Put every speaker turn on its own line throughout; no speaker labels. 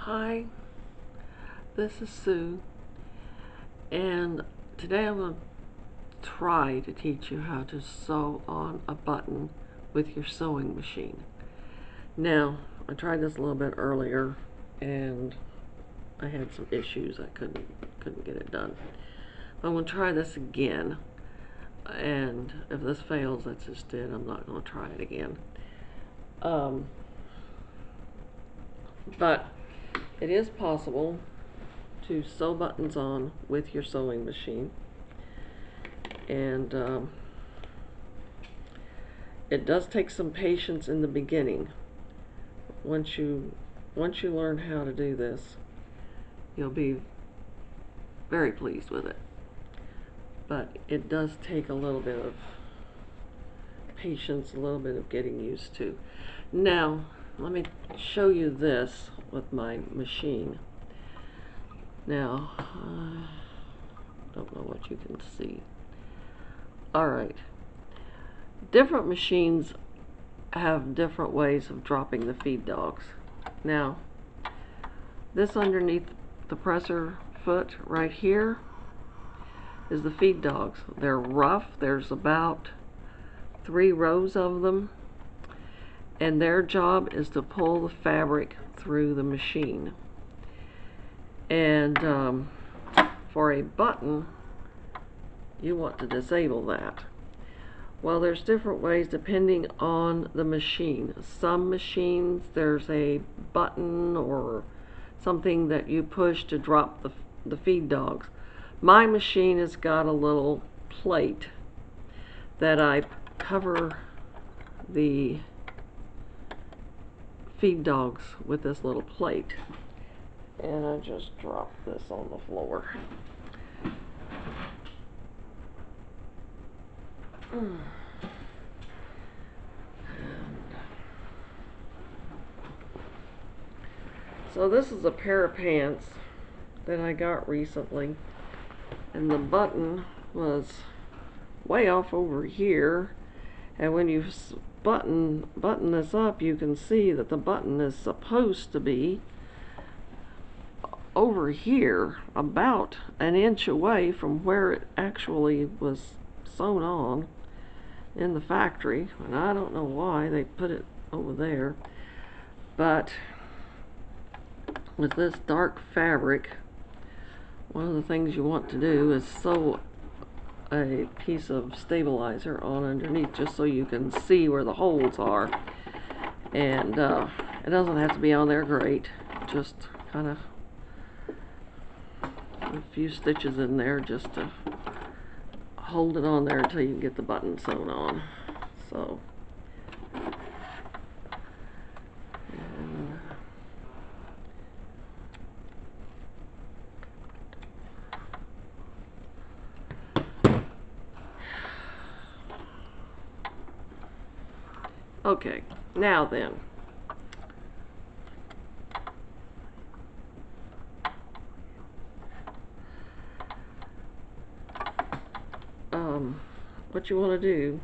Hi, this is Sue, and today I'm going to try to teach you how to sew on a button with your sewing machine. Now, I tried this a little bit earlier, and I had some issues. I couldn't get it done. I'm going to try this again, and if this fails, that's just it. I'm not going to try it again. But it is possible to sew buttons on with your sewing machine, and it does take some patience in the beginning. Once you learn how to do this, you'll be very pleased with it. But it does take a little bit of patience, a little bit of getting used to. Now, let me show you this with my machine. Now, don't know what you can see. Alright. Different machines have different ways of dropping the feed dogs. Now, this underneath the presser foot right here is the feed dogs. They're rough. There's about 3 rows of them, and their job is to pull the fabric through the machine. And for a button, you want to disable that. Well, there's different ways depending on the machine. Some machines, there's a button or something that you push to drop the feed dogs. My machine has got a little plate that I cover the feed dogs with this little plate. And I just drop this on the floor. So this is a pair of pants that I got recently, and the button was way off over here, and when you button this up, you can see that the button is supposed to be over here, about an inch away from where it actually was sewn on in the factory, and I don't know why they put it over there. But with this dark fabric, one of the things you want to do is sew a piece of stabilizer on underneath, just so you can see where the holes are. And it doesn't have to be on there great, just kind of a few stitches in there just to hold it on there until you get the button sewn on. So, okay, now then, what you want to do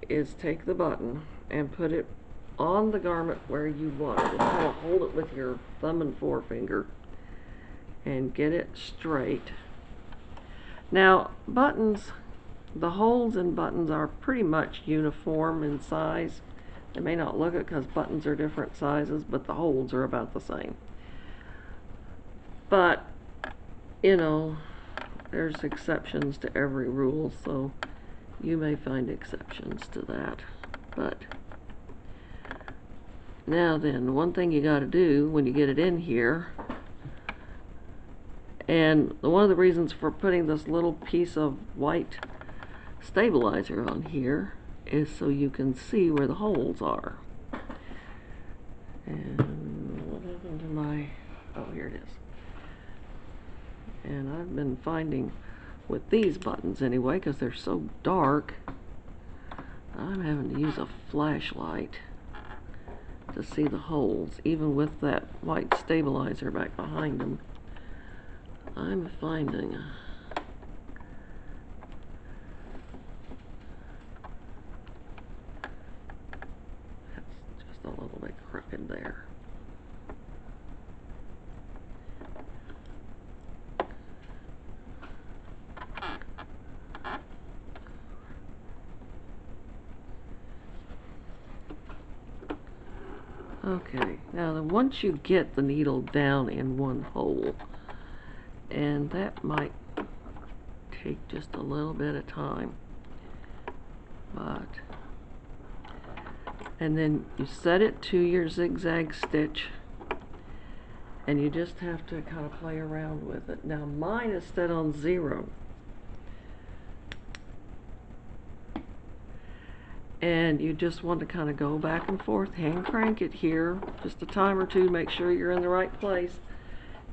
is take the button and put it on the garment where you want it. Kind of hold it with your thumb and forefinger and get it straight. Now, buttons, the holes in buttons are pretty much uniform in size. They may not look it because buttons are different sizes, but the holes are about the same. But, you know, there's exceptions to every rule, so you may find exceptions to that. But now then, one thing you got to do when you get it in here, and one of the reasons for putting this little piece of white stabilizer on here is so you can see where the holes are. And what happened to my, oh, here it is. And I've been finding with these buttons anyway, because they're so dark, I'm having to use a flashlight to see the holes. Even with that white stabilizer back behind them, I'm finding that's just a little bit crooked there. Okay, now then once you get the needle down in one hole, and that might take just a little bit of time, and then you set it to your zigzag stitch, and you just have to kind of play around with it. Now mine is set on 0. And you just want to kind of go back and forth, hand crank it here, just a time or two, make sure you're in the right place.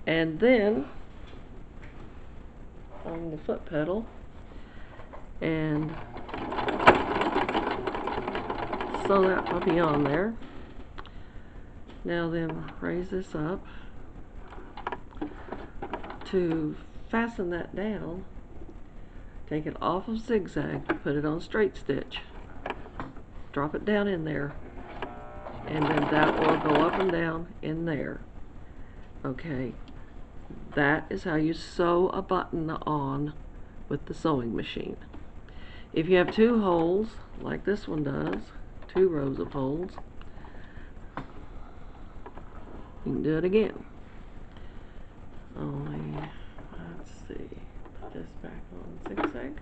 And then, on the foot pedal, and sew that puppy on there. Now then, raise this up. To fasten that down, take it off of zigzag, put it on straight stitch. Drop it down in there, and then that will go up and down in there. Okay, that is how you sew a button on with the sewing machine. If you have 2 holes, like this one does, 2 rows of holes, you can do it again. Only, let's see, put this back on zigzag.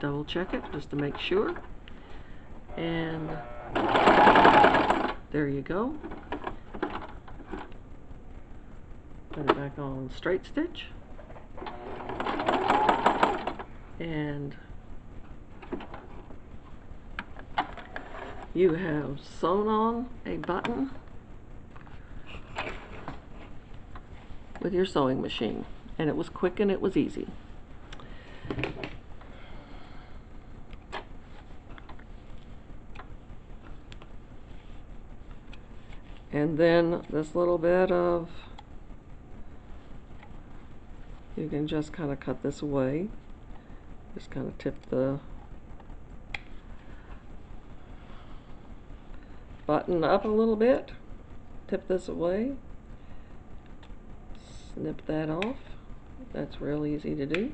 Double check it just to make sure, and there you go. Put it back on straight stitch, and you have sewn on a button with your sewing machine, and it was quick and it was easy. And then this little bit of, you can just kind of cut this away. Just kind of tip the button up a little bit. Tip this away. Snip that off. That's real easy to do.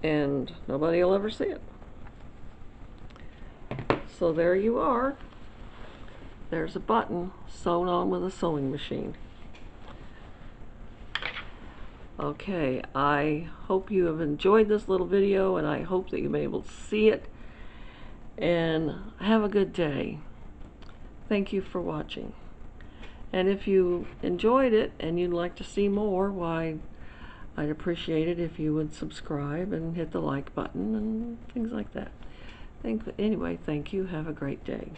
And nobody will ever see it. So there you are. There's a button sewn on with a sewing machine. Okay, I hope you have enjoyed this little video, and I hope that you'll be able to see it. And have a good day. Thank you for watching. And if you enjoyed it and you'd like to see more, why, I'd appreciate it if you would subscribe and hit the like button and things like that. Anyway, thank you. Have a great day.